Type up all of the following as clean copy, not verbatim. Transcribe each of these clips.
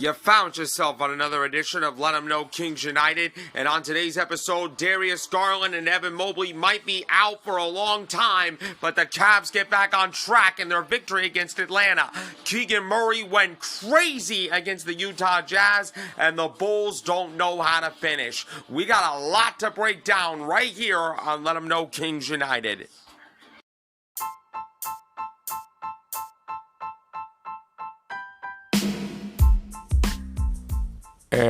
You found yourself on another edition of Let 'em Know Kings United, and on today's episode, Darius Garland and Evan Mobley might be out for a long time, but the Cavs get back on track in their victory against Atlanta. Keegan Murray went crazy against the Utah Jazz, and the Bulls don't know how to finish. We got a lot to break down right here on Let 'em Know Kings United. And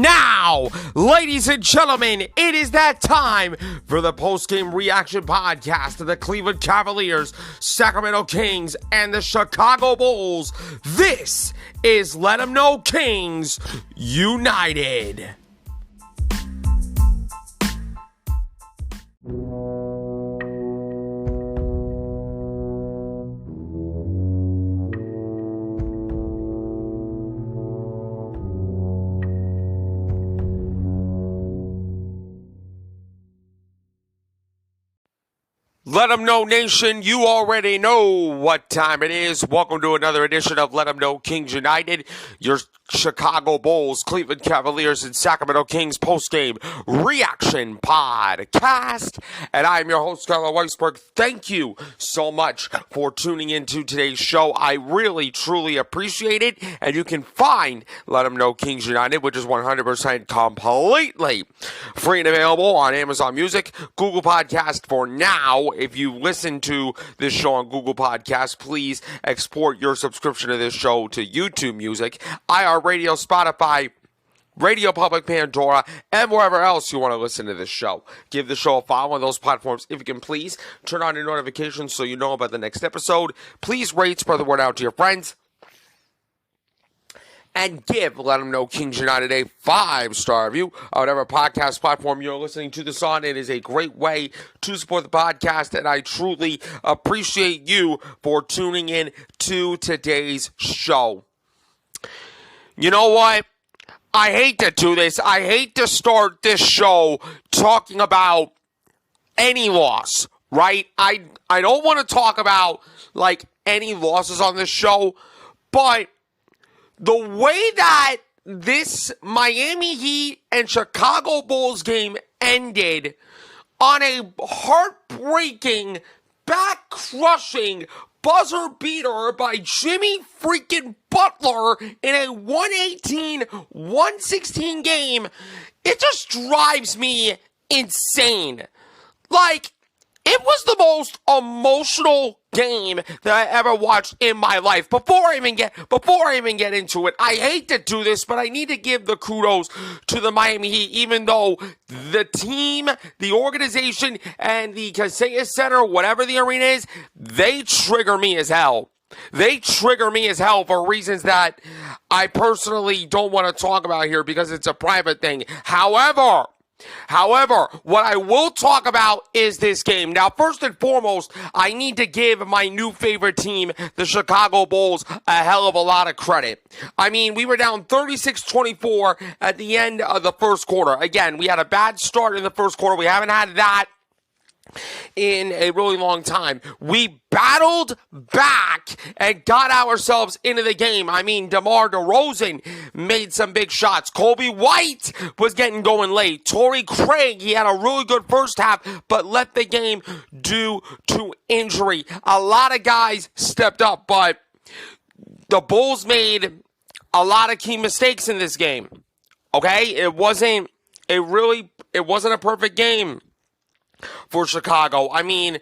now, ladies and gentlemen, it is that time for the post-game reaction podcast of the Cleveland Cavaliers, Sacramento Kings, and the Chicago Bulls. This is Let 'em Know Kings United. Let 'em know, Nation, you already know what time it is. Welcome to another edition of Let 'em Know Kings United, your Chicago Bulls, Cleveland Cavaliers, and Sacramento Kings post-game reaction podcast. And I'm your host, Skylar Weisberg. Thank you so much for tuning into today's show. I really, truly appreciate it. And you can find Let 'em Know Kings United, which is 100% completely free and available on Amazon Music, Google Podcast for now. If you listen to this show on Google Podcast, please export your subscription to this show to YouTube Music, iHeartRadio, Spotify, Radio Public, Pandora, and wherever else you want to listen to this show. Give the show a follow on those platforms if you can, please. Turn on your notifications so you know about the next episode. Please rate, spread the word out to your friends. And give Let 'em Know Kings United a 5-star review on whatever podcast platform you're listening to this on. It is a great way to support the podcast, and I truly appreciate you for tuning in to today's show. You know what? I hate to do this. I hate to start this show talking about any loss, right? I don't want to talk about, any losses on this show, but the way that this Miami Heat and Chicago Bulls game ended on a heartbreaking, back-crushing buzzer beater by Jimmy freaking Butler in a 118-116 game, it just drives me insane. It was the most emotional game that I ever watched in my life. Before I even get into it, I hate to do this, but I need to give the kudos to the Miami Heat, even though the team, the organization, and the Kaseya Center, whatever the arena is, they trigger me as hell. They trigger me as hell for reasons that I personally don't want to talk about here because it's a private thing. However, what I will talk about is this game. Now, first and foremost, I need to give my new favorite team, the Chicago Bulls, a hell of a lot of credit. I mean, we were down 36-24 at the end of the first quarter. Again, we had a bad start in the first quarter. We haven't had that in a really long time. We battled back and got ourselves into the game. I mean, DeMar DeRozan made some big shots. Kobe White was getting going late. Torrey Craig, he had a really good first half, but left the game due to injury. A lot of guys stepped up, but the Bulls made a lot of key mistakes in this game. Okay? It wasn't a perfect game for Chicago. I mean,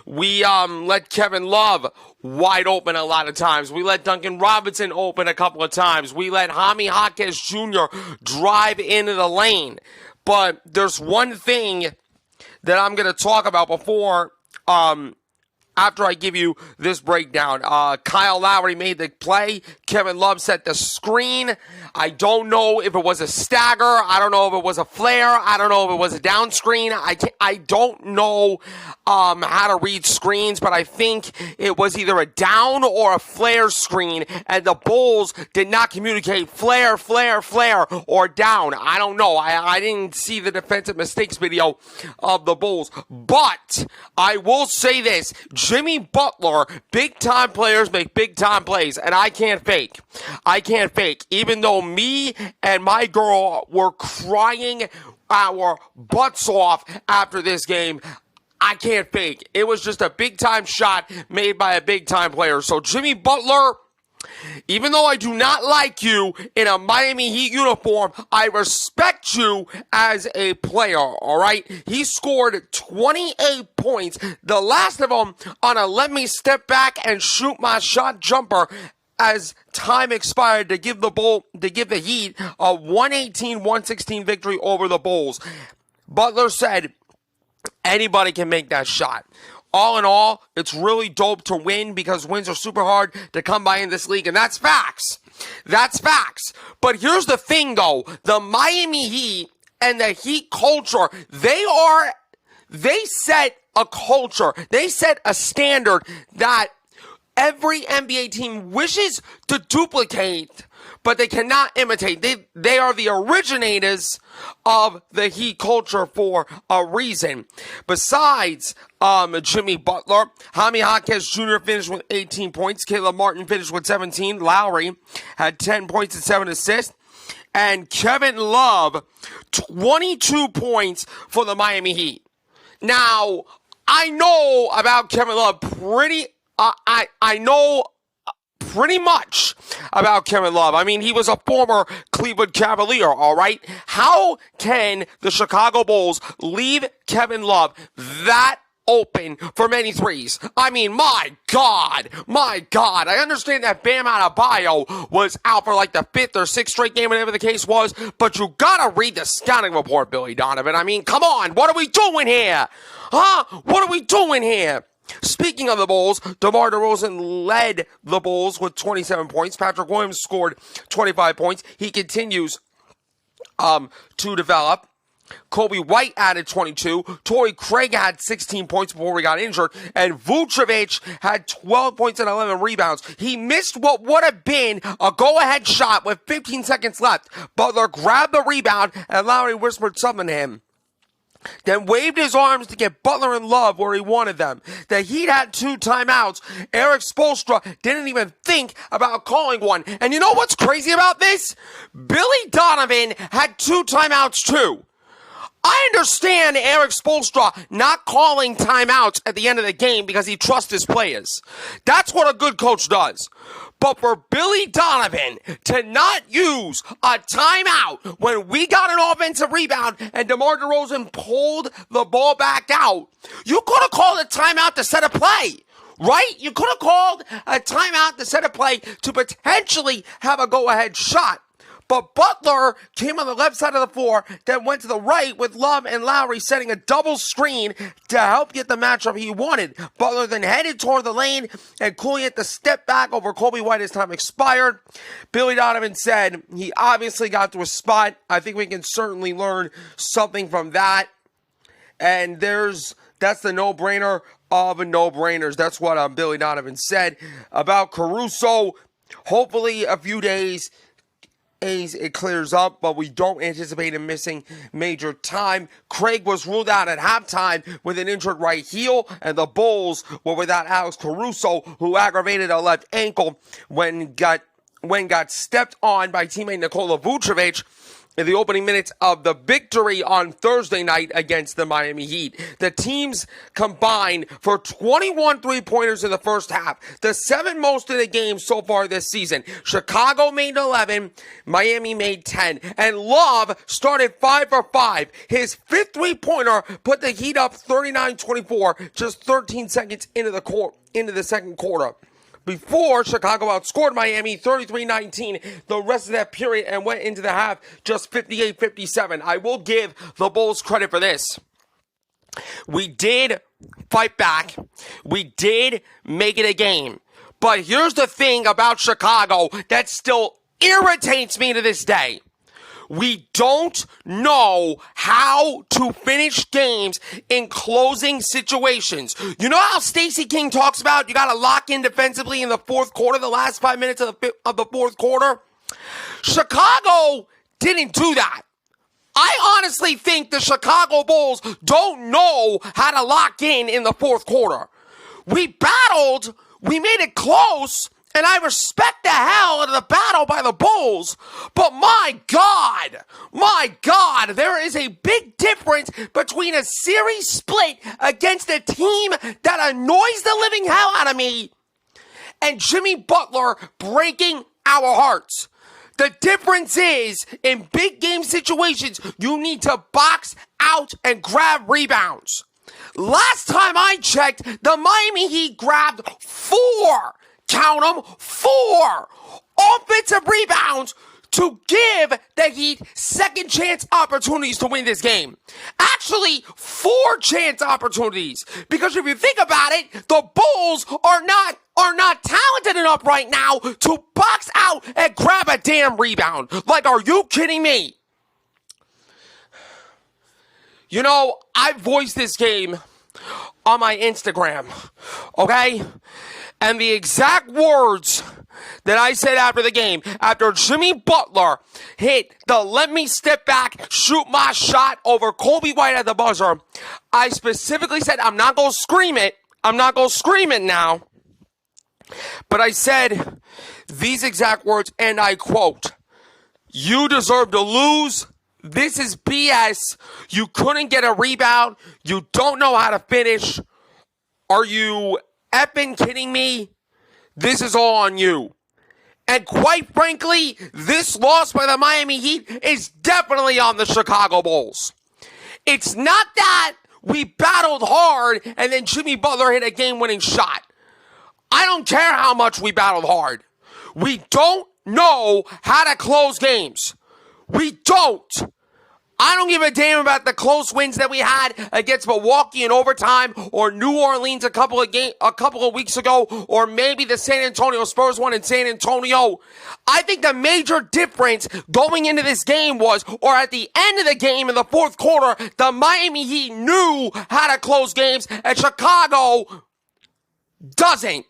we let Kevin Love wide open a lot of times. We let Duncan Robinson open a couple of times. We let Jaime Jaquez Jr. drive into the lane. But there's one thing that I'm going to talk about before after I give you this breakdown. Kyle Lowry made the play. Kevin Love set the screen. I don't know if it was a stagger. I don't know if it was a flare. I don't know if it was a down screen. I don't know how to read screens, but I think it was either a down or a flare screen, and the Bulls did not communicate flare, or down. I don't know. I didn't see the defensive mistakes video of the Bulls, but I will say this. Jimmy Butler, big-time players make big-time plays, and I can't fake. I can't fake. Even though me and my girl were crying our butts off after this game, I can't fake. It was just a big-time shot made by a big-time player. So Jimmy Butler, even though I do not like you in a Miami Heat uniform, I respect you as a player, all right? He scored 28 points, the last of them on a let me step back and shoot my shot jumper as time expired to give the Heat a 118-116 victory over the Bulls. Butler said, anybody can make that shot. All in all, it's really dope to win because wins are super hard to come by in this league, and that's facts. That's facts. But here's the thing, though. The Miami Heat and the Heat culture, they set a culture. They set a standard that every NBA team wishes to duplicate, but they cannot imitate. They are the originators of the Heat culture for a reason. Besides Jimmy Butler, Jaime Jaquez Jr. finished with 18 points. Caleb Martin finished with 17. Lowry had 10 points and 7 assists. And Kevin Love, 22 points for the Miami Heat. Now, I know about Kevin Love I know pretty much about Kevin Love. I mean, he was a former Cleveland Cavalier, all right? How can the Chicago Bulls leave Kevin Love that open for many threes? I mean, my God. I understand that Bam Adebayo was out for like the 5th or 6th straight game, whatever the case was, but you gotta read the scouting report, Billy Donovan. I mean, come on, what are we doing here? Huh? What are we doing here? Speaking of the Bulls, DeMar DeRozan led the Bulls with 27 points. Patrick Williams scored 25 points. He continues to develop. Kobe White added 22. Torrey Craig had 16 points before he got injured. And Vucevic had 12 points and 11 rebounds. He missed what would have been a go-ahead shot with 15 seconds left. Butler grabbed the rebound and Lowry whispered something to him, then waved his arms to get Butler and Love where he wanted them. The Heat had 2 timeouts. Eric Spoelstra didn't even think about calling one. And you know what's crazy about this? Billy Donovan had 2 timeouts too. I understand Eric Spoelstra not calling timeouts at the end of the game because he trusts his players. That's what a good coach does. But for Billy Donovan to not use a timeout when we got an offensive rebound and DeMar DeRozan pulled the ball back out, you could have called a timeout to set a play, right? You could have called a timeout to set a play to potentially have a go-ahead shot. But Butler came on the left side of the floor, then went to the right with Love and Lowry setting a double screen to help get the matchup he wanted. Butler then headed toward the lane and coolly had to step back over Kobe White as time expired. Billy Donovan said he obviously got to a spot. I think we can certainly learn something from that. And that's the no-brainer of no-brainers. That's what Billy Donovan said about Caruso. Hopefully a few days it clears up, but we don't anticipate him missing major time. Craig was ruled out at halftime with an injured right heel, and the Bulls were without Alex Caruso, who aggravated a left ankle when got stepped on by teammate Nikola Vucevic in the opening minutes of the victory on Thursday night against the Miami Heat. The teams combined for 21 three-pointers in the first half, the 7th most in the game so far this season. Chicago made 11, Miami made 10, and Love started 5 for 5. His 5th three-pointer put the Heat up 39-24, just 13 seconds into the second quarter. Before Chicago outscored Miami 33-19 the rest of that period and went into the half just 58-57. I will give the Bulls credit for this. We did fight back. We did make it a game. But here's the thing about Chicago that still irritates me to this day. We don't know how to finish games in closing situations. You know how Stacey King talks about you got to lock in defensively in the fourth quarter, the last 5 minutes of the fourth quarter? Chicago didn't do that. I honestly think the Chicago Bulls don't know how to lock in the fourth quarter. We battled, we made it close, and I respect the hell out of the battle by the Bulls. But my God, there is a big difference between a series split against a team that annoys the living hell out of me and Jimmy Butler breaking our hearts. The difference is, in big game situations, you need to box out and grab rebounds. Last time I checked, the Miami Heat grabbed 4 offensive rebounds to give the Heat second chance opportunities to win this game. Actually, 4 chance opportunities. Because if you think about it, the Bulls are not talented enough right now to box out and grab a damn rebound. Like, are you kidding me? You know, I voiced this game on my Instagram, okay? And the exact words that I said after the game, after Jimmy Butler hit the let me step back, shoot my shot over Kobe White at the buzzer, I specifically said, I'm not going to scream it. I'm not going to scream it now. But I said these exact words, and I quote, "You deserve to lose. This is BS. You couldn't get a rebound. You don't know how to finish. Are you effing kidding me? This is all on you." And quite frankly, this loss by the Miami Heat is definitely on the Chicago Bulls. It's not that we battled hard and then Jimmy Butler hit a game-winning shot. I don't care how much we battled hard. We don't know how to close games. We don't. I don't give a damn about the close wins that we had against Milwaukee in overtime, or New Orleans a couple of weeks ago, or maybe the San Antonio Spurs one in San Antonio. I think the major difference going into this game was, or at the end of the game in the fourth quarter, the Miami Heat knew how to close games, and Chicago doesn't.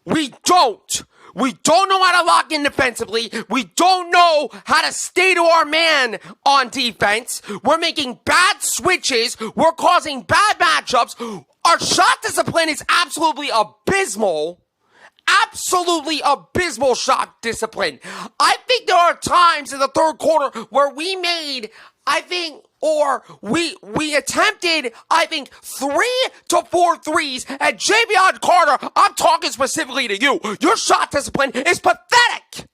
We don't. We don't know how to lock in defensively. We don't know how to stay to our man on defense. We're making bad switches. We're causing bad matchups. Our shot discipline is absolutely abysmal. Absolutely abysmal shot discipline. I think there are times in the third quarter where we made, we attempted, 3 to 4 threes, and Javion Carter, I'm talking specifically to you. Your shot discipline is pathetic.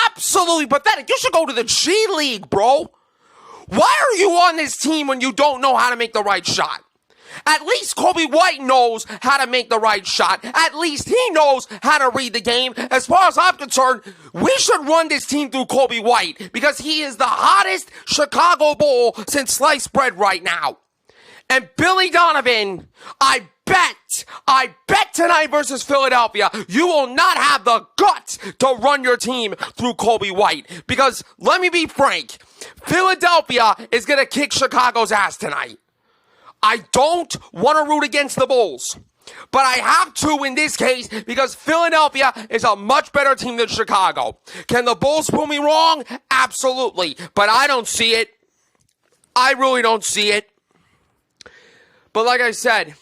Absolutely pathetic. You should go to the G League, bro. Why are you on this team when you don't know how to make the right shot? At least Kobe White knows how to make the right shot. At least he knows how to read the game. As far as I'm concerned, we should run this team through Kobe White because he is the hottest Chicago Bull since sliced bread right now. And Billy Donovan, I bet tonight versus Philadelphia, you will not have the guts to run your team through Kobe White. Because, let me be frank, Philadelphia is going to kick Chicago's ass tonight. I don't want to root against the Bulls, but I have to in this case because Philadelphia is a much better team than Chicago. Can the Bulls prove me wrong? Absolutely, but I don't see it. I really don't see it. But like I said,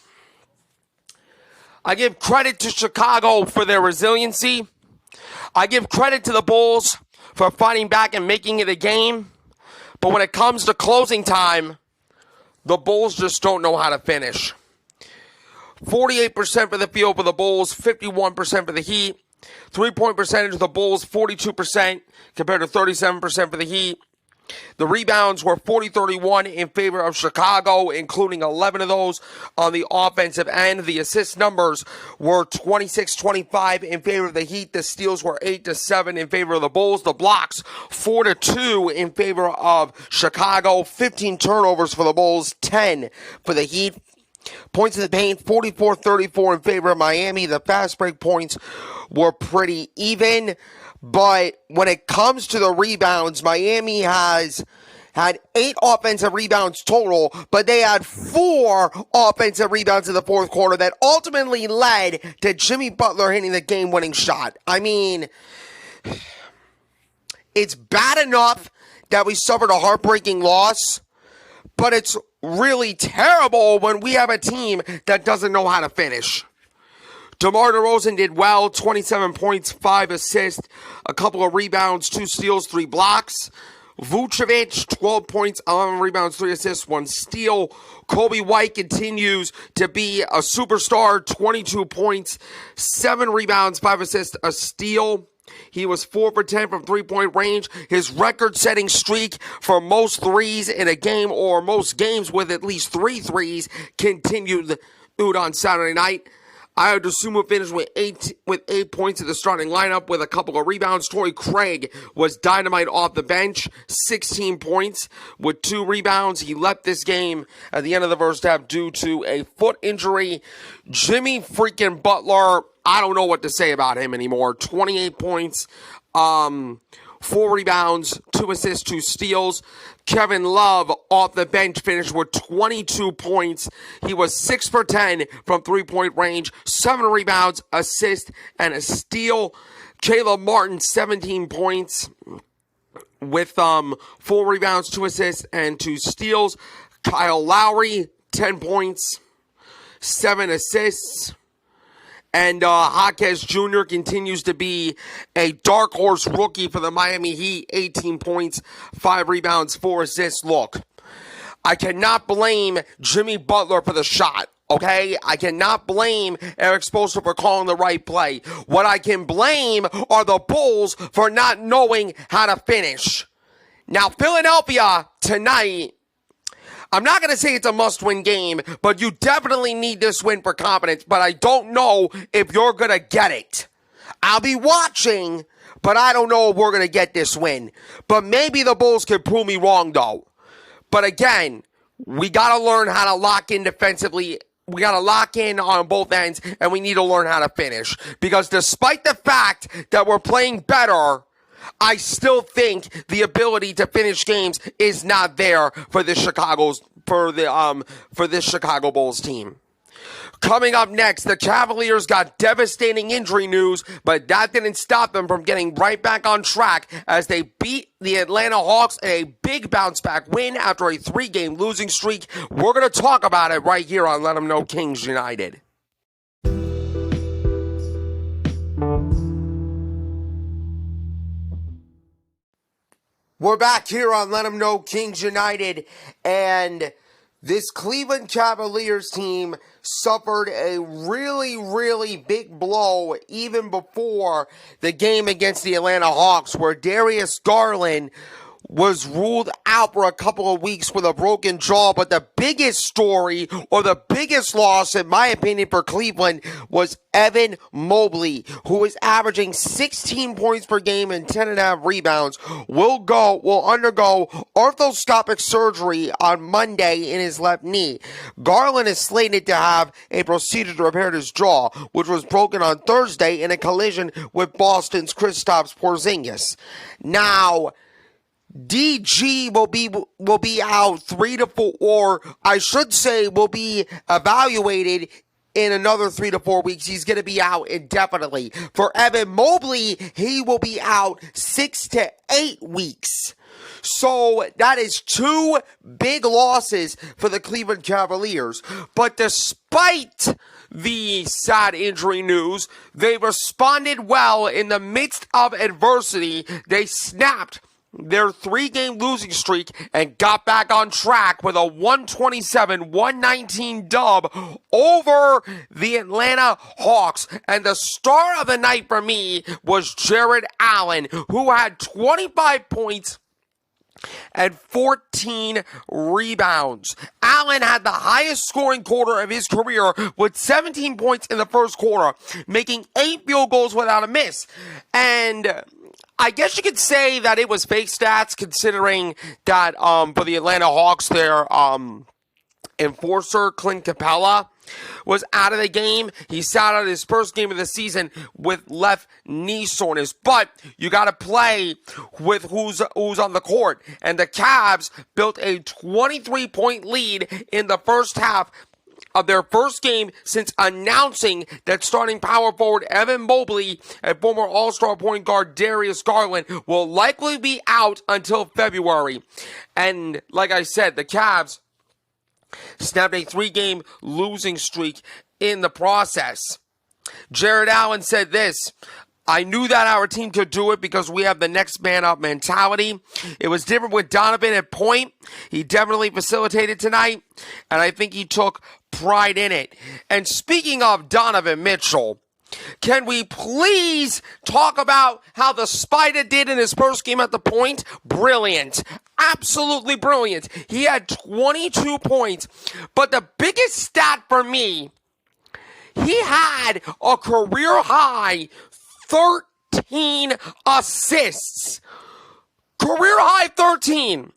I give credit to Chicago for their resiliency. I give credit to the Bulls for fighting back and making it a game. But when it comes to closing time, the Bulls just don't know how to finish. 48% for the field for the Bulls, 51% for the Heat. 3-point percentage of the Bulls, 42% compared to 37% for the Heat. The rebounds were 40-31 in favor of Chicago, including 11 of those on the offensive end. The assist numbers were 26-25 in favor of the Heat. The steals were 8-7 in favor of the Bulls. The blocks, 4-2 in favor of Chicago. 15 turnovers for the Bulls, 10 for the Heat. Points in the paint, 44-34 in favor of Miami. The fast break points were pretty even. But when it comes to the rebounds, Miami has had 8 offensive rebounds total, but they had 4 offensive rebounds in the fourth quarter that ultimately led to Jimmy Butler hitting the game-winning shot. I mean, it's bad enough that we suffered a heartbreaking loss, but it's really terrible when we have a team that doesn't know how to finish. DeMar DeRozan did well, 27 points, 5 assists, a couple of rebounds, 2 steals, 3 blocks. Vucevic, 12 points, 11 rebounds, 3 assists, 1 steal. Kobe White continues to be a superstar, 22 points, 7 rebounds, 5 assists, a steal. He was 4 for 10 from three-point range. His record-setting streak for most threes in a game, or most games with at least 3 threes, continued on Saturday night. Ayo Dosunmu finished with 8 points in the starting lineup with a couple of rebounds. Torrey Craig was dynamite off the bench, 16 points with 2 rebounds. He left this game at the end of the first half due to a foot injury. Jimmy freaking Butler, I don't know what to say about him anymore. 28 points, 4 rebounds, 2 assists, 2 steals. Kevin Love off the bench finished with 22 points. He was 6 for 10 from three-point range, 7 rebounds, assist, and a steal. Caleb Martin, 17 points with 4 rebounds, 2 assists, and 2 steals. Kyle Lowry, 10 points, 7 assists. And Jaquez Jr. continues to be a dark horse rookie for the Miami Heat. 18 points, 5 rebounds, 4 assists. Look, I cannot blame Jimmy Butler for the shot, okay? I cannot blame Eric Spoelstra for calling the right play. What I can blame are the Bulls for not knowing how to finish. Now, Philadelphia tonight, I'm not going to say it's a must-win game, but you definitely need this win for confidence, but I don't know if you're going to get it. I'll be watching, but I don't know if we're going to get this win. But maybe the Bulls can prove me wrong, though. But again, we got to learn how to lock in defensively. We got to lock in on both ends, and we need to learn how to finish. Because despite the fact that we're playing better, I still think the ability to finish games is not there for this Chicago Bulls team. Coming up next, the Cavaliers got devastating injury news, but that didn't stop them from getting right back on track as they beat the Atlanta Hawks in a big bounce-back win after a 3-game losing streak. We're going to talk about it right here on Let 'Em Know Kings United. We're back here on Let 'Em Know Kings United, and this Cleveland Cavaliers team suffered a really, really big blow even before the game against the Atlanta Hawks, where Darius Garland was ruled out for a couple of weeks with a broken jaw. But the biggest story, or the biggest loss, in my opinion, for Cleveland was Evan Mobley, who is averaging 16 points per game and 10.5 rebounds, will undergo arthroscopic surgery on Monday in his left knee. Garland is slated to have a procedure to repair his jaw, which was broken on Thursday in a collision with Boston's Kristaps Porzingis. Now, DG will be out 3 to 4, or I should say will be evaluated in another 3 to 4 weeks. He's going to be out indefinitely. For Evan Mobley, he will be out 6 to 8 weeks. So that is 2 big losses for the Cleveland Cavaliers. But despite the sad injury news, they responded well in the midst of adversity. They snapped their 3-game losing streak and got back on track with a 127-119 dub over the Atlanta Hawks. And the star of the night for me was Jared Allen, who had 25 points and 14 rebounds. Allen had the highest scoring quarter of his career with 17 points in the first quarter, making 8 field goals without a miss. And I guess you could say that it was fake stats, considering that for the Atlanta Hawks, their enforcer, Clint Capella, was out of the game. He sat out his first game of the season with left knee soreness. But you got to play with who's on the court. And the Cavs built a 23-point lead in the first half of their first game since announcing that starting power forward Evan Mobley and former All-Star point guard Darius Garland will likely be out until February. And like I said, the Cavs snapped a 3-game losing streak in the process. Jared Allen said this: I knew that our team could do it because we have the next man up mentality. It was different with Donovan at point. He definitely facilitated tonight, and I think he took pride in it. And speaking of Donovan Mitchell, can we please talk about how the Spider did in his first game at the point? Brilliant. Absolutely brilliant. He had 22 points, but the biggest stat for me, he had a career high 13 assists. Career high 13.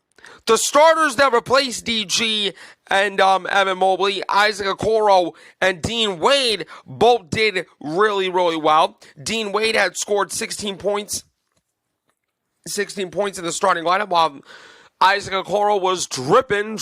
The starters that replaced DG and Evan Mobley, Isaac Okoro, and Dean Wade both did really, really well. Dean Wade had scored 16 points in the starting lineup, while Isaac Okoro was dripping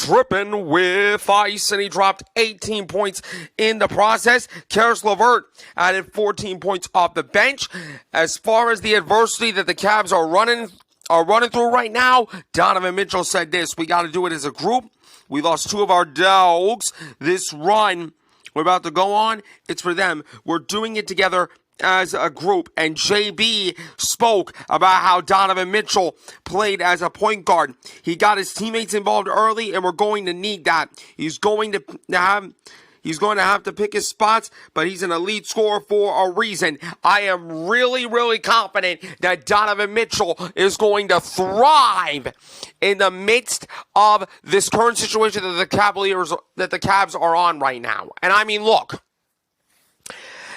with ice, and he dropped 18 points in the process. Karis LeVert added 14 points off the bench. As far as the adversity that the Cavs are running through right now, Donovan Mitchell said this: we got to do it as a group. We lost two of our dogs. This run we're about to go on, it's for them. We're doing it together as a group. And JB spoke about how Donovan Mitchell played as a point guard. He got his teammates involved early, and we're going to need that. He's going to have to pick his spots, but he's an elite scorer for a reason. I am really, really confident that Donovan Mitchell is going to thrive in the midst of this current situation that the Cavs are on right now. And I mean, look,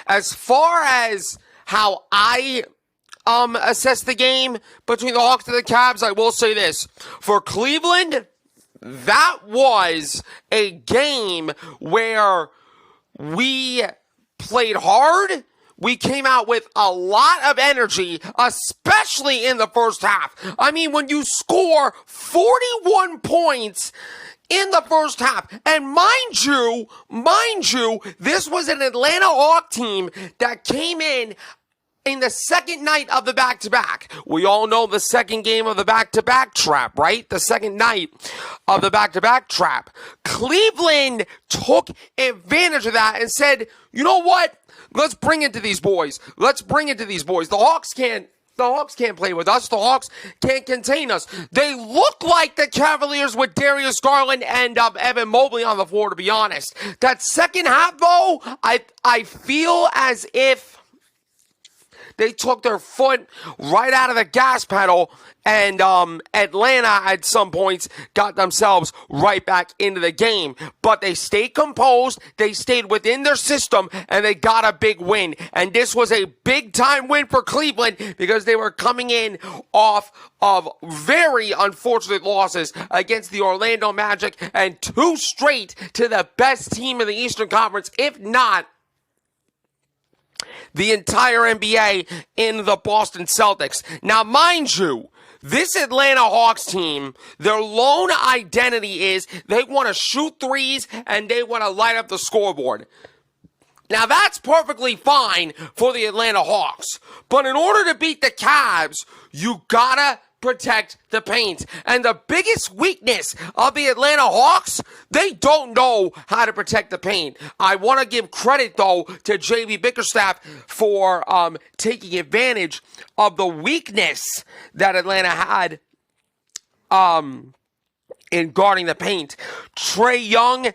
as far as how I assess the game between the Hawks and the Cavs, I will say this. For Cleveland, that was a game where we played hard. We came out with a lot of energy, especially in the first half. I mean, when you score 41 points in the first half, and mind you, this was an Atlanta Hawks team that came in the second night of the back-to-back. We all know the second game of the back-to-back trap, right? The second night of the back-to-back trap. Cleveland took advantage of that and said, you know what? Let's bring it to these boys. The Hawks can't play with us. The Hawks can't contain us. They look like the Cavaliers with Darius Garland and Evan Mobley on the floor, to be honest. That second half, though, I feel as if they took their foot right out of the gas pedal, and Atlanta at some points got themselves right back into the game. But they stayed composed, they stayed within their system, and they got a big win. And this was a big-time win for Cleveland because they were coming in off of very unfortunate losses against the Orlando Magic and two straight to the best team in the Eastern Conference, if not the entire NBA, in the Boston Celtics. Now, mind you, this Atlanta Hawks team, their lone identity is they want to shoot threes and they want to light up the scoreboard. Now, that's perfectly fine for the Atlanta Hawks. But in order to beat the Cavs, you gotta protect the paint. And the biggest weakness of the Atlanta Hawks, they don't know how to protect the paint. I want to give credit, though, to JB Bickerstaff for taking advantage of the weakness that Atlanta had in guarding the paint. Trae Young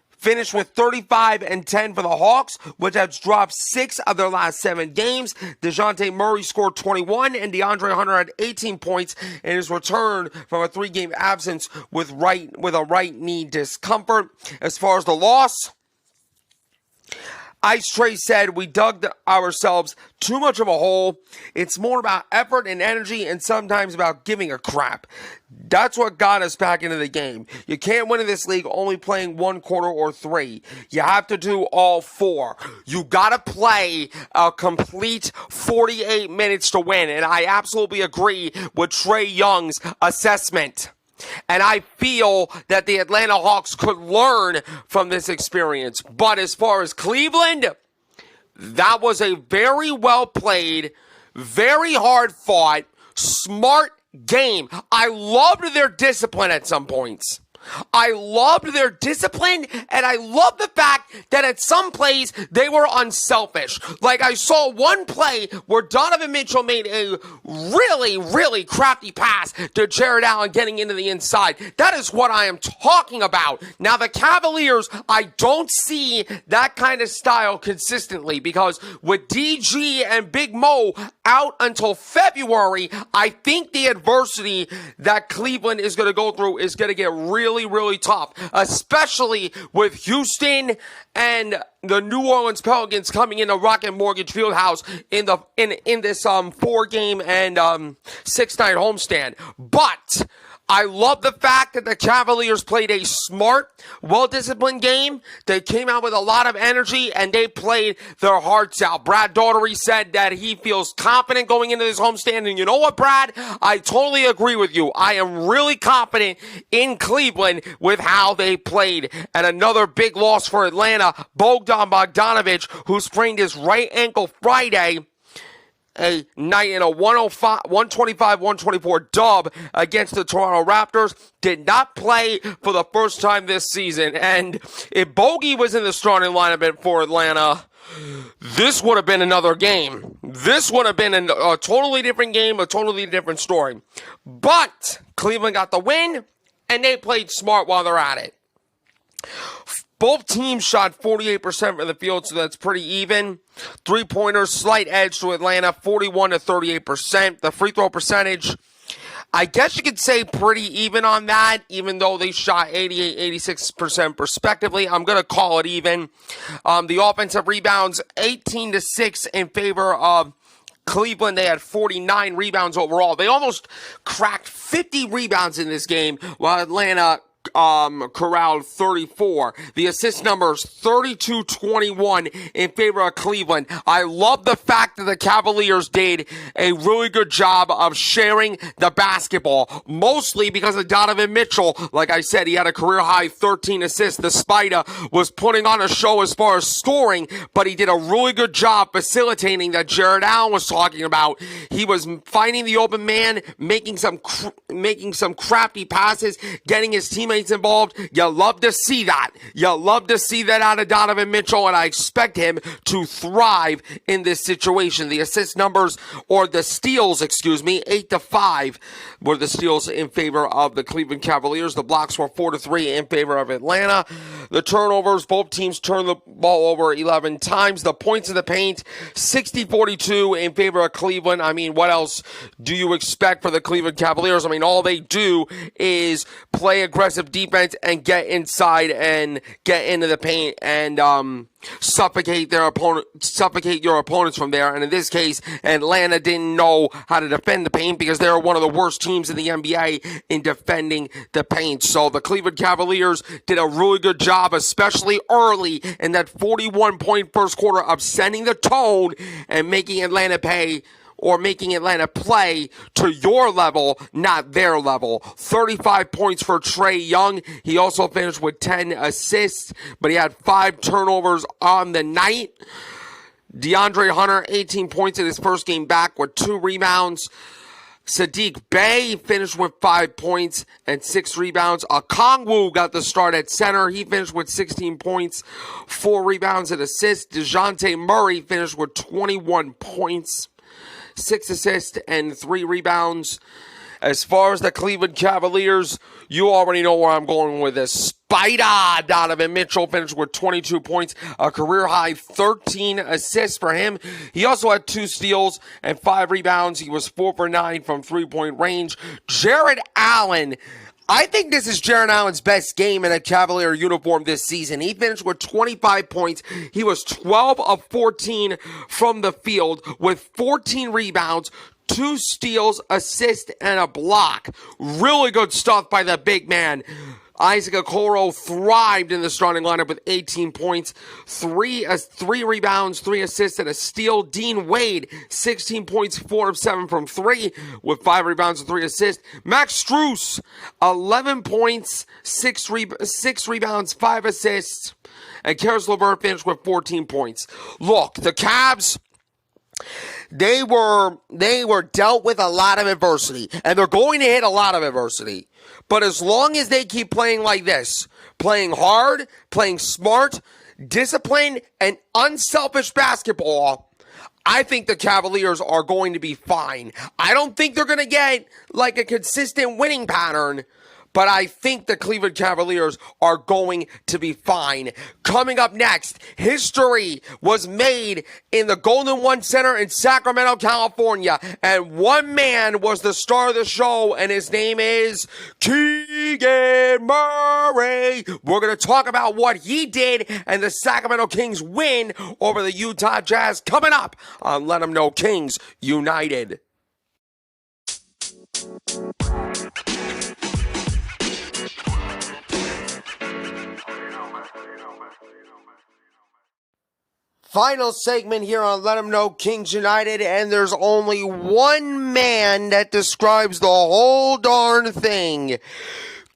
finished with 35 and 10 for the Hawks, which has dropped 6 of their last 7 games. DeJounte Murray scored 21, and DeAndre Hunter had 18 points in his return from a 3-game absence with a right knee discomfort. As far as the loss, Ice Trae said, we dug ourselves too much of a hole. It's more about effort and energy and sometimes about giving a crap. That's what got us back into the game. You can't win in this league only playing 1 quarter or 3. You have to do all 4. You gotta play a complete 48 minutes to win. And I absolutely agree with Trae Young's assessment. And I feel that the Atlanta Hawks could learn from this experience. But as far as Cleveland, that was a very well played, very hard fought, smart game. I loved their discipline at some points. I loved their discipline, and I loved the fact that at some plays, they were unselfish. Like, I saw one play where Donovan Mitchell made a really, really crafty pass to Jared Allen getting into the inside. That is what I am talking about. Now, the Cavaliers, I don't see that kind of style consistently, because with DG and Big Mo out until February, I think the adversity that Cleveland is going to go through is going to get really, really tough, especially with Houston and the New Orleans Pelicans coming into Rocket Mortgage Fieldhouse in this 4-game and 6-night homestand. But I love the fact that the Cavaliers played a smart, well-disciplined game. They came out with a lot of energy, and they played their hearts out. Brad Daugherty said that he feels confident going into this homestand, and you know what, Brad? I totally agree with you. I am really confident in Cleveland with how they played. And another big loss for Atlanta, Bogdan Bogdanovic, who sprained his right ankle Friday, a night in a 125-124 dub against the Toronto Raptors, did not play for the first time this season. And if Bogey was in the starting lineup for Atlanta, this would have been another game. This would have been a totally different game, a totally different story. But Cleveland got the win, and they played smart while they're at it. Both teams shot 48% from the field, so that's pretty even. Three-pointers, slight edge to Atlanta, 41 to 38%. The free throw percentage, I guess you could say pretty even on that, even though they shot 88, 86% respectively. I'm going to call it even. The offensive rebounds, 18 to 6 in favor of Cleveland. They had 49 rebounds overall. They almost cracked 50 rebounds in this game, while Atlanta corralled 34. The assist numbers 32-21 in favor of Cleveland. I love the fact that the Cavaliers did a really good job of sharing the basketball, mostly because of Donovan Mitchell. Like I said, he had a career high 13 assists. The Spider was putting on a show as far as scoring, but he did a really good job facilitating that Jared Allen was talking about. He was finding the open man, making some crafty passes, getting his teammates involved. You love to see that. You love to see that out of Donovan Mitchell, and I expect him to thrive in this situation. The assist numbers, or the steals, 8-5 were the steals in favor of the Cleveland Cavaliers. The blocks were 4-3 in favor of Atlanta. The turnovers, both teams turned the ball over 11 times. The points in the paint, 60-42 in favor of Cleveland. I mean, what else do you expect for the Cleveland Cavaliers? I mean, all they do is play aggressive defense and get inside and get into the paint and suffocate your opponents from there. And in this case, Atlanta didn't know how to defend the paint because they're one of the worst teams in the NBA in defending the paint. So the Cleveland Cavaliers did a really good job, especially early in that 41-point first quarter, of setting the tone and making Atlanta pay, or making Atlanta play to your level, not their level. 35 points for Trae Young. He also finished with 10 assists, but he had 5 turnovers on the night. DeAndre Hunter, 18 points in his first game back with 2 rebounds. Sadiq Bey finished with 5 points and 6 rebounds. Okongwu got the start at center. He finished with 16 points, 4 rebounds and assists. DeJounte Murray finished with 21 points, 6 assists, and 3 rebounds. As far as the Cleveland Cavaliers, you already know where I'm going with this. Spider Donovan Mitchell finished with 22 points, a career-high 13 assists for him. He also had 2 steals and 5 rebounds. He was 4 for 9 from three-point range. Jared Allen, I think this is Jared Allen's best game in a Cavalier uniform this season. He finished with 25 points. He was 12 of 14 from the field with 14 rebounds, 2 steals, assist, and a block. Really good stuff by the big man. Isaac Okoro thrived in the starting lineup with 18 points, 3 rebounds, 3 assists, and a steal. Dean Wade, 16 points, 4 of 7 from 3 with 5 rebounds and 3 assists. Max Strus, 11 points, 6 rebounds, 5 assists. And Karis LeVert finished with 14 points. Look, the Cavs, They were dealt with a lot of adversity, and they're going to hit a lot of adversity. But as long as they keep playing like this, playing hard, playing smart, disciplined, and unselfish basketball, I think the Cavaliers are going to be fine. I don't think they're going to get like a consistent winning pattern, but I think the Cleveland Cavaliers are going to be fine. Coming up next, history was made in the Golden One Center in Sacramento, California, and one man was the star of the show, and his name is Keegan Murray. We're going to talk about what he did and the Sacramento Kings win over the Utah Jazz coming up on Let 'Em Know Kings United. Final segment here on Let 'Em Know Kings United, and there's only one man that describes the whole darn thing.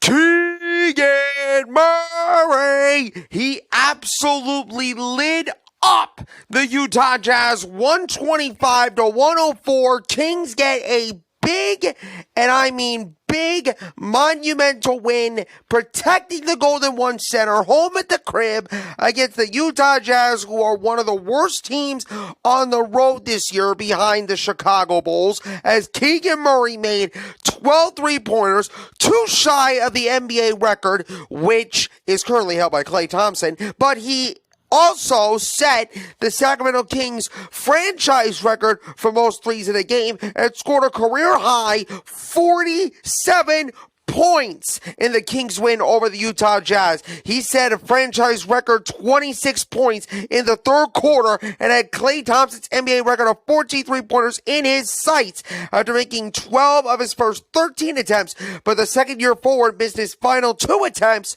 Keegan Murray! He absolutely lit up the Utah Jazz 125-104. Kings get a big, and I mean big, monumental win, protecting the Golden One Center, home at the crib against the Utah Jazz, who are one of the worst teams on the road this year behind the Chicago Bulls, as Keegan Murray made 12 three-pointers, too shy of the NBA record, which is currently held by Klay Thompson, but he also set the Sacramento Kings franchise record for most threes in a game and scored a career high 47 points in the Kings win over the Utah Jazz. He set a franchise record 26 points in the third quarter and had Klay Thompson's NBA record of 14 three-pointers in his sights after making 12 of his first 13 attempts, but the second-year forward missed his final 2 attempts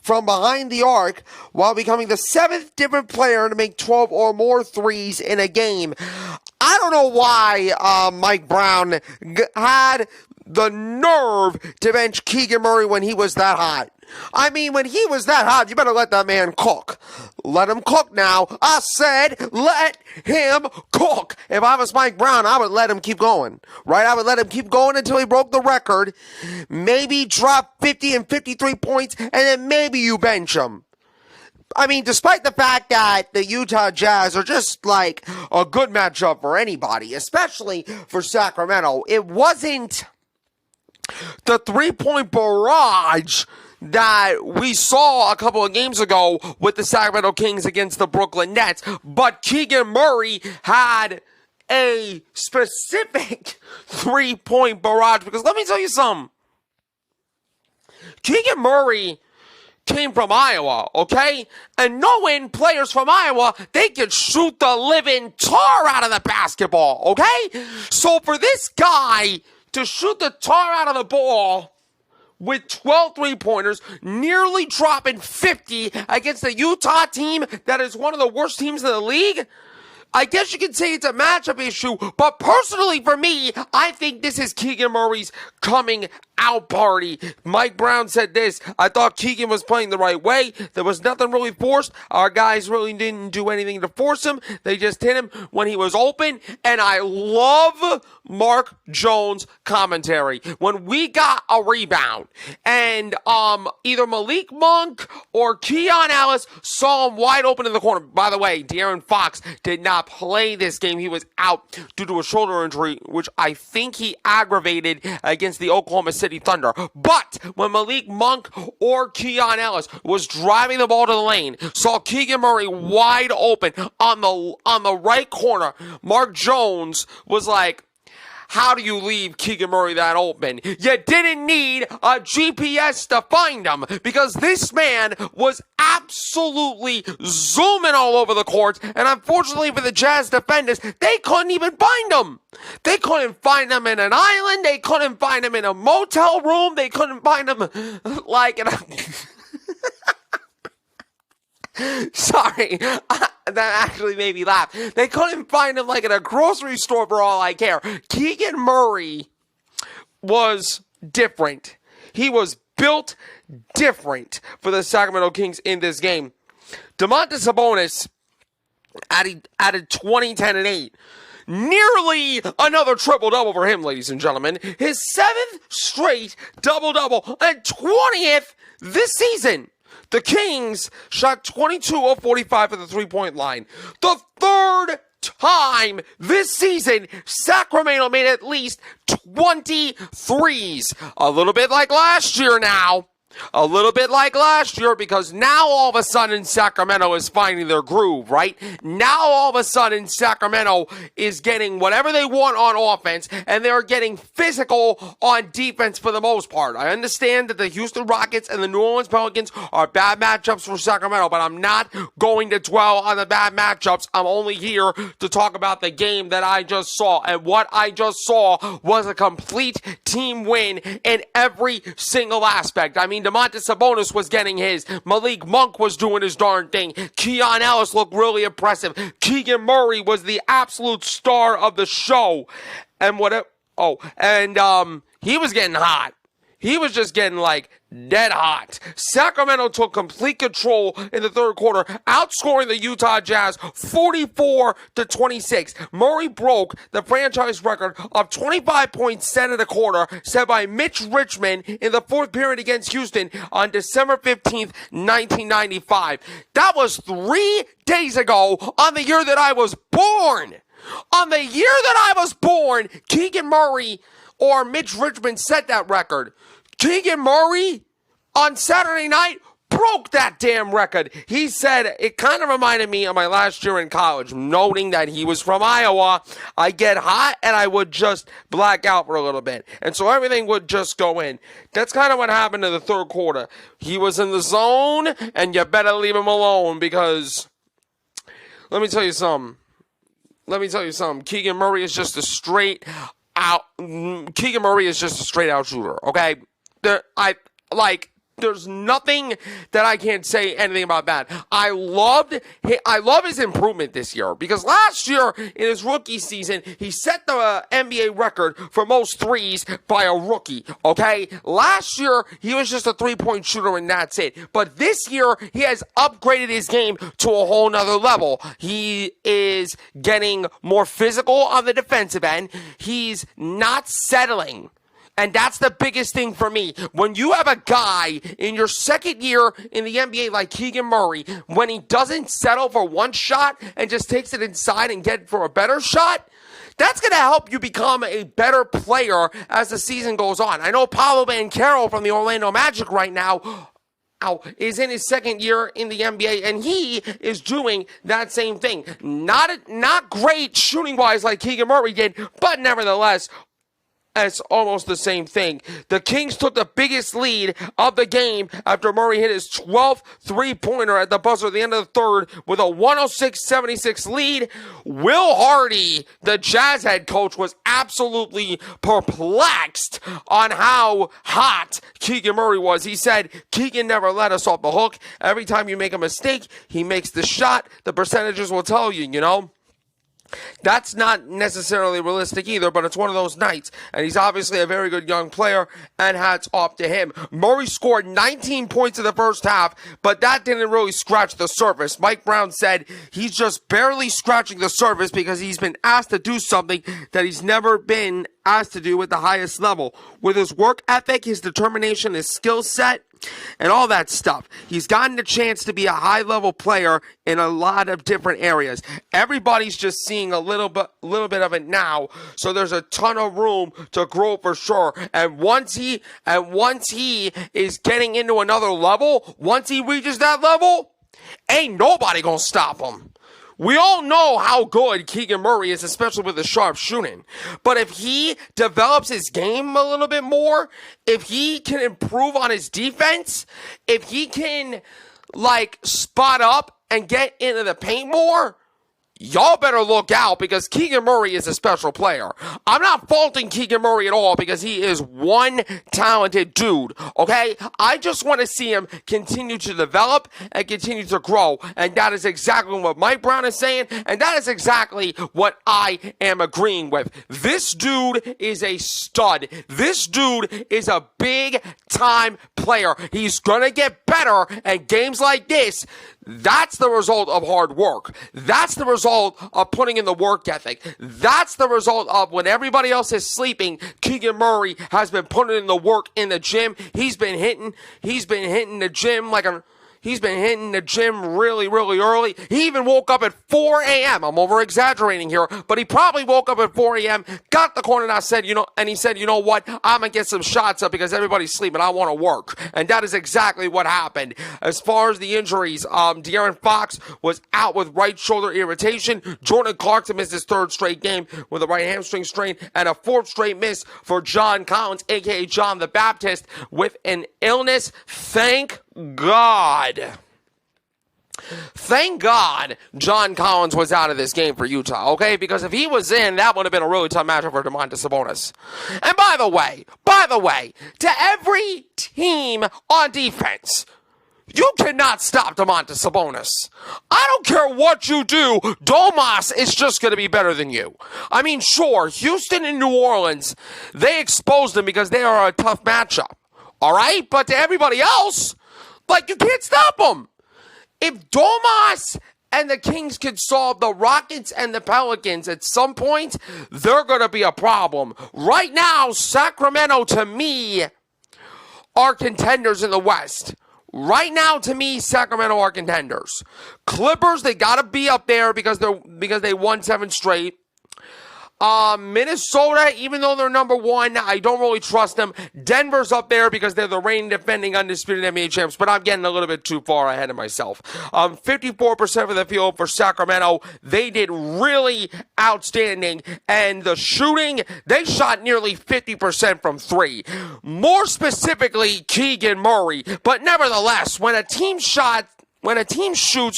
from behind the arc while becoming the 7th different player to make 12 or more threes in a game. I don't know why Mike Brown had the nerve to bench Keegan Murray when he was that hot. I mean, when he was that hot, you better let that man cook. Let him cook now. I said, let him cook. If I was Mike Brown, I would let him keep going. Right? I would let him keep going until he broke the record. Maybe drop 50 and 53 points, and then maybe you bench him. I mean, despite the fact that the Utah Jazz are just like a good matchup for anybody, especially for Sacramento, it wasn't the three-point barrage that we saw a couple of games ago with the Sacramento Kings against the Brooklyn Nets, but Keegan Murray had a specific three-point barrage, because let me tell you something. Keegan Murray came from Iowa, okay? And knowing players from Iowa, they can shoot the living tar out of the basketball, okay? So for this guy to shoot the tar out of the ball with 12 three-pointers, nearly dropping 50 against the Utah team that is one of the worst teams in the league, I guess you could say it's a matchup issue, but personally for me, I think this is Keegan Murray's coming out party. Mike Brown said this: I thought Keegan was playing the right way. There was nothing really forced. Our guys really didn't do anything to force him. They just hit him when he was open. And I love Mark Jones' commentary. When we got a rebound and either Malik Monk or Keon Ellis saw him wide open in the corner. By the way, De'Aaron Fox did not play this game. He was out due to a shoulder injury, which I think he aggravated against the Oklahoma City Thunder. But when Malik Monk or Keon Ellis was driving the ball to the lane, saw Keegan Murray wide open on the right corner, Mark Jones was like, how do you leave Keegan Murray that open? You didn't need a GPS to find him, because this man was absolutely zooming all over the court, and unfortunately for the Jazz defenders, they couldn't even find him. They couldn't find him in an island. They couldn't find him in a motel room. They couldn't find him like in a... Sorry, that actually made me laugh. They couldn't find him like in a grocery store for all I care. Keegan Murray was different. He was built different for the Sacramento Kings in this game. Domantas Sabonis added 20, 10, and 8. Nearly another triple-double for him, ladies and gentlemen. His 7th straight double-double and 20th this season. The Kings shot 22 of 45 at the three-point line. The third time this season, Sacramento made at least 20 threes. A little bit like last year now. A little bit like last year, because now all of a sudden Sacramento is finding their groove, right? Now all of a sudden Sacramento is getting whatever they want on offense, and they're getting physical on defense for the most part. I understand that the Houston Rockets and the New Orleans Pelicans are bad matchups for Sacramento, but I'm not going to dwell on the bad matchups. I'm only here to talk about the game that I just saw, and what I just saw was a complete team win in every single aspect. I mean, Domantas Sabonis was getting his. Malik Monk was doing his darn thing. Keon Ellis looked really impressive. Keegan Murray was the absolute star of the show. And he was getting hot. He was just getting dead hot. Sacramento took complete control in the third quarter, outscoring the Utah Jazz 44-26. Murray broke the franchise record of 25 points set in a quarter, set by Mitch Richmond in the fourth period against Houston on December 15th, 1995. That was 3 days ago on the year that I was born. On the year that I was born, Keegan Murray or Mitch Richmond set that record. Keegan Murray on Saturday night broke that damn record. He said it kind of reminded me of my last year in college, noting that he was from Iowa. I get hot and I would just black out for a little bit. And so everything would just go in. That's kind of what happened in the third quarter. He was in the zone, and you better leave him alone, because let me tell you something. Keegan Murray is just a straight out shooter, okay? There's nothing that I can't say anything about that. I love his improvement this year, because last year in his rookie season, he set the NBA record for most threes by a rookie, okay? Last year, he was just a three-point shooter and that's it. But this year, he has upgraded his game to a whole nother level. He is getting more physical on the defensive end. He's not settling. And that's the biggest thing for me. When you have a guy in your second year in the NBA like Keegan Murray, when he doesn't settle for one shot and just takes it inside and get for a better shot, that's going to help you become a better player as the season goes on. I know Paolo Banchero from the Orlando Magic right now is in his second year in the NBA, and he is doing that same thing. Not great shooting-wise like Keegan Murray did, but nevertheless, it's almost the same thing. The Kings took the biggest lead of the game after Murray hit his 12th three-pointer at the buzzer at the end of the third with a 106-76 lead. Will Hardy, the Jazz head coach, was absolutely perplexed on how hot Keegan Murray was. He said, Keegan never let us off the hook. Every time you make a mistake, he makes the shot. The percentages will tell you, you know. That's not necessarily realistic either, but it's one of those nights. And he's obviously a very good young player, and hats off to him. Murray scored 19 points in the first half, but that didn't really scratch the surface. Mike Brown said he's just barely scratching the surface because he's been asked to do something that he's never been asked to do at the highest level. With his work ethic, his determination, his skill set, and all that stuff, he's gotten a chance to be a high-level player in a lot of different areas. Everybody's just seeing a little bit of it now, so there's a ton of room to grow for sure. And once he is getting into another level, once he reaches that level, ain't nobody gonna stop him. We all know how good Keegan Murray is, especially with the sharp shooting. But if he develops his game a little bit more, if he can improve on his defense, if he can, spot up and get into the paint more, y'all better look out, because Keegan Murray is a special player. I'm not faulting Keegan Murray at all, because he is one talented dude, okay? I just want to see him continue to develop and continue to grow, and that is exactly what Mike Brown is saying, and that is exactly what I am agreeing with. This dude is a stud. This dude is a big-time player. He's gonna get better, and games like this, That's the result of hard work. That's the result of putting in the work ethic. That's the result of when everybody else is sleeping, Keegan Murray has been putting in the work in the gym. He's been hitting the gym He's been hitting the gym really, really early. He even woke up at 4 a.m. I'm over-exaggerating here, but he probably woke up at 4 a.m., got the corner, and he said, you know what? I'm going to get some shots up because everybody's sleeping. I want to work. And that is exactly what happened. As far as the injuries, De'Aaron Fox was out with right shoulder irritation. Jordan Clarkson missed his third straight game with a right hamstring strain, and a fourth straight miss for John Collins, a.k.a. John the Baptist, with an illness. Thank God. Thank God John Collins was out of this game for Utah, okay? Because if he was in, that would have been a really tough matchup for Domantas Sabonis. And by the way, to every team on defense, you cannot stop Domantas Sabonis. I don't care what you do, Domas is just going to be better than you. I mean, sure, Houston and New Orleans, they exposed him because they are a tough matchup, all right? But to everybody else, you can't stop them. If Domas and the Kings could solve the Rockets and the Pelicans at some point, they're going to be a problem. Right now, Sacramento, to me, are contenders in the West. Right now, to me, Sacramento are contenders. Clippers, they got to be up there because they won 7 straight. Minnesota, even though they're number 1, I don't really trust them. Denver's up there because they're the reigning defending undisputed NBA champs, but I'm getting a little bit too far ahead of myself. 54% of the field for Sacramento. They did really outstanding, and the shooting, they shot nearly 50% from 3. More specifically, Keegan Murray, but nevertheless, when a team shoots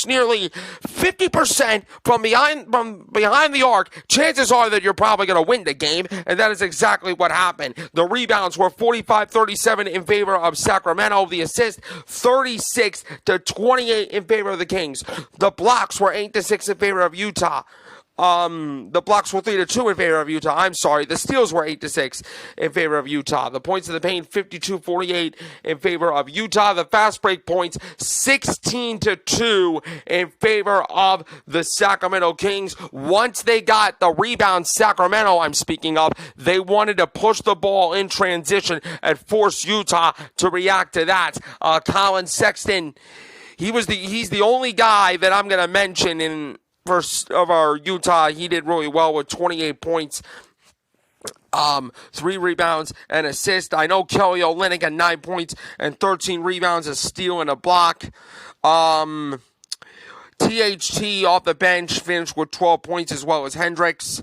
nearly 50% from behind the arc, chances are that you're probably going to win the game, and that is exactly what happened. The rebounds were 45-37 in favor of Sacramento. The assists, 36-28 in favor of the Kings. The blocks were 8-6 in favor of Utah. The blocks were 3-2 in favor of Utah. I'm sorry. The steals were 8-6 in favor of Utah. The points in the paint, 52-48 in favor of Utah. The fast break points, 16-2 in favor of the Sacramento Kings. Once they got the rebound, Sacramento, I'm speaking of, they wanted to push the ball in transition and force Utah to react to that. Colin Sexton, he's the only guy that I'm going to mention of our Utah. He did really well with 28 points, 3 rebounds, and assist. I know Kelly Olynyk had 9 points and 13 rebounds, a steal, and a block. THT off the bench finished with 12 points as well as Hendricks.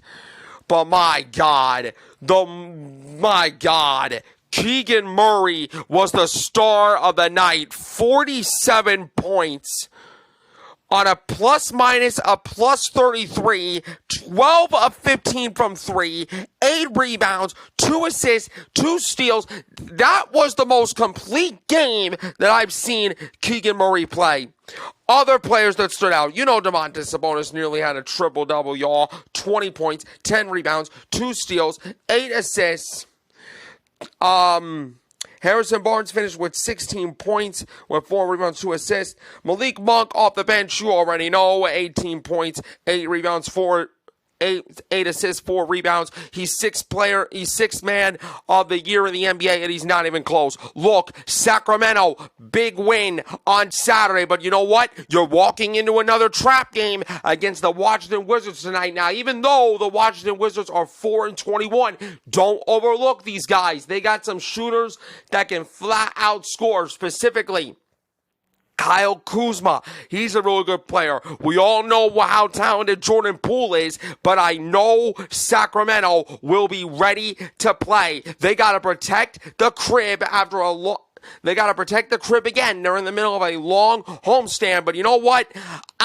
But my God, Keegan Murray was the star of the night. 47 points. On a plus-minus, a plus 33, 12 of 15 from 3, 8 rebounds, 2 assists, 2 steals. That was the most complete game that I've seen Keegan Murray play. Other players that stood out, Domantas Sabonis nearly had a triple-double, y'all. 20 points, 10 rebounds, 2 steals, 8 assists. Harrison Barnes finished with 16 points with 4 rebounds, 2 assists. Malik Monk off the bench, you already know, 18 points, 8 rebounds, 8 assists, 4 rebounds. He's sixth man of the year in the NBA, and he's not even close. Look, Sacramento, big win on Saturday, but you know what? You're walking into another trap game against the Washington Wizards tonight. Now, even though the Washington Wizards are 4-21, don't overlook these guys. They got some shooters that can flat out score, specifically Kyle Kuzma. He's a really good player. We all know how talented Jordan Poole is, but I know Sacramento will be ready to play. They got to protect the crib after They got to protect the crib again. They're in the middle of a long homestand, but you know what?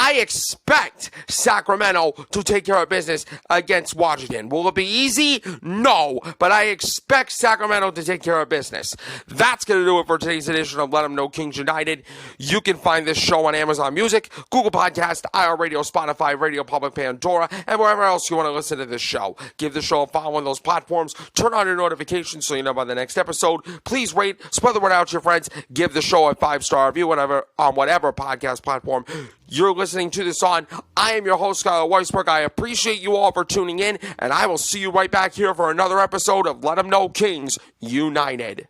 I expect Sacramento to take care of business against Washington. Will it be easy? No, but I expect Sacramento to take care of business. That's going to do it for today's edition of Let 'Em Know Kings United. You can find this show on Amazon Music, Google Podcast, iHeartRadio, Spotify, Radio Public, Pandora, and wherever else you want to listen to this show. Give the show a follow on those platforms. Turn on your notifications so you know about the next episode. Please rate, spread the word out to your friends. Give the show a 5-star review on whatever podcast platform you're listening to this on. I am your host, Skylar Weisberg. I appreciate you all for tuning in, and I will see you right back here for another episode of Let 'Em Know Kings United.